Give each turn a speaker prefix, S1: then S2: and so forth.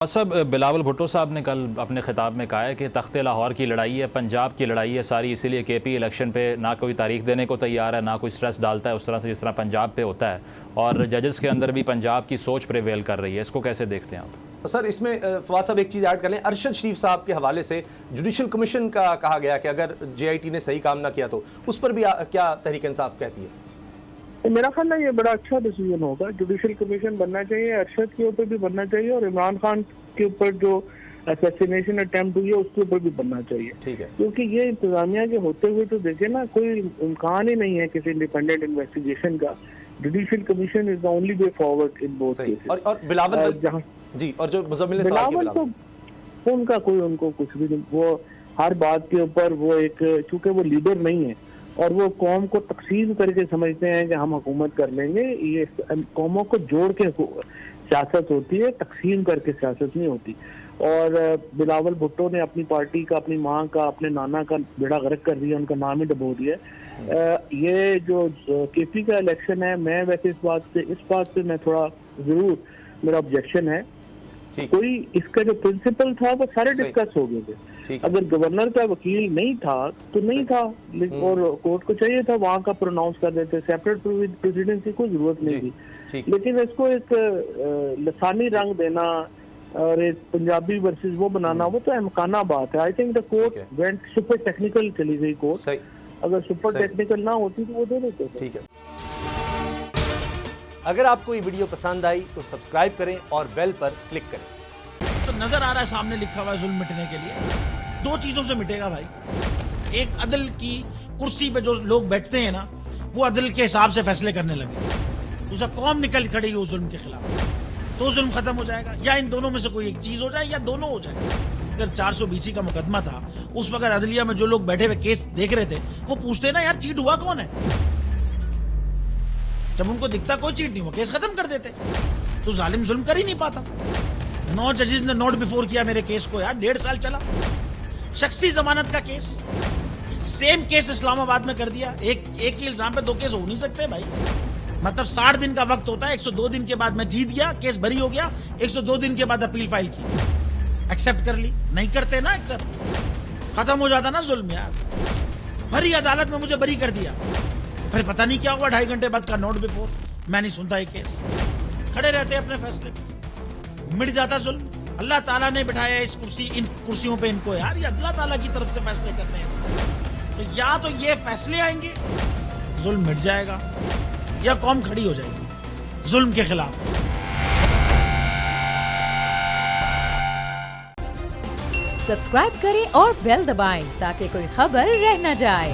S1: सब बिलावल भुट्टो साहब ने कल अपने खिताब में कहा है कि तख्ते लाहौर की लड़ाई है, पंजाब की लड़ाई है सारी, इसीलिए केपी इलेक्शन पे ना कोई तारीख देने को तैयार है, ना कोई स्ट्रेस डालता है उस तरह से जिस तरह पंजाब पे होता है, और जजेस के अंदर भी पंजाब की सोच प्रिवेल कर रही है। इसको कैसे देखते हैं आप?
S2: सर, इसमें फवाद साहब एक चीज़ ऐड कर लें। अरशद शरीफ साहब के हवाले से जुडिशल कमीशन का कहा गया कि अगर JIT ने सही काम ना किया तो उस पर भी क्या तहरीक इंसाफ कहती है?
S3: तो मेरा ख्याल है ये बड़ा अच्छा डिसीजन होगा। जुडिशल कमीशन बनना चाहिए, अरशद के ऊपर भी बनना चाहिए, और इमरान खान के ऊपर जो असैसिनेशन अटेम्प्ट हुई है उसके ऊपर भी बनना चाहिए।
S2: ठीक है,
S3: क्योंकि ये इंतजामिया के होते हुए तो देखे ना, कोई इम्कान ही नहीं है किसी इंडिपेंडेंट इन्वेस्टिगेशन का। Judicial commission is the only way forward in both cases.
S2: और बिलावल
S3: जहां
S2: जी, और जो मुज़म्मिल ने सवाल किया,
S3: बिलावल तो उनका कोई उनको कुछ भी नहीं, वो हर बात के ऊपर वो एक, चूंकि वो लीडर नहीं है और वो कौम को तकसीम करके समझते हैं कि हम हुकूमत कर लेंगे। ये कौमों को जोड़ के सियासत होती है, तकसीम करके सियासत नहीं होती। और बिलावल भुट्टो ने अपनी पार्टी का, अपनी माँ का, अपने नाना का बेड़ा गर्क कर दिया, उनका नाम ही डबो दिया। ये जो KP का इलेक्शन है, मैं वैसे इस बात से मैं थोड़ा जरूर, मेरा ऑब्जेक्शन है। कोई इसका जो प्रिंसिपल था वो सारे डिस्कस हो गए थे। अगर गवर्नर का वकील नहीं था तो नहीं था, और कोर्ट को चाहिए था वहाँ का प्रोनाउंस कर देते, सेपरेट प्रेसिडेंसी की कोई जरूरत नहीं थी। लेकिन इसको एक लसानी रंग देना और एक पंजाबी वर्सेस वो बनाना, वो तो अमकाना बात है। I think the court went super technical, चली गई कोर्ट। अगर सुपर टेक्निकल ना होती तो वो दे देते।
S2: ठीक है।
S4: अगर आपको ये वीडियो पसंद आई तो सब्सक्राइब करें और बेल पर क्लिक करें।
S5: तो नजर आ रहा है सामने लिखा हुआ है जुल्म मिटने के लिए दो चीजों से मिटेगा भाई। एक, अदल की कुर्सी पे जो लोग बैठते हैं ना, वो अदल के हिसाब से फैसले करने लगे। दूसरा, कौम निकल खड़ेगी उस जुल्म के खिलाफ, तो जुल्म खत्म हो जाएगा। या इन दोनों में से कोई एक चीज हो जाए या दोनों हो जाए। अगर 420 का मुकदमा था, उस वक्त अदलिया में जो लोग बैठे हुए केस देख रहे थे वो पूछते ना, यार चीट हुआ कौन है? जब उनको दिखता कोई चीट नहीं हुआ, केस खत्म कर देते। तो जालिम जुल्म कर ही नहीं पाता। 9 जजेस ने नोट बिफोर किया मेरे केस को, यार 1.5 साल चला। शख्सी जमानत का केस, सेम केस इस्लामाबाद में कर दिया। एक ही इल्जाम पे 2 केस हो नहीं सकते भाई। मतलब 60 दिन का वक्त होता है, 102 दिन के बाद मैं जीत गया, केस बरी हो गया, 102 दिन के बाद अपील फाइल की, एक्सेप्ट कर ली। नहीं करते ना एक्सेप्ट, खत्म हो जाता ना जुल्म यार। भरी अदालत में मुझे बरी कर दिया, फिर पता नहीं क्या हुआ, 2.5 घंटे बाद का नोट बिफोर, मैं नहीं सुनता ये केस। खड़े रहते अपने फैसले पे, मिट जाता जुल्म। अल्लाह ताला ने बिठाया इन कुर्सियों पे इनको यार, ये अल्लाह ताला की तरफ से फैसले करने हैं। तो या तो ये फैसले आएंगे, जुल्म मिट जाएगा, या कौम खड़ी हो जाएगी जुल्म के खिलाफ।
S6: सब्सक्राइब करें और बेल दबाएं ताकि कोई खबर रह न जाए।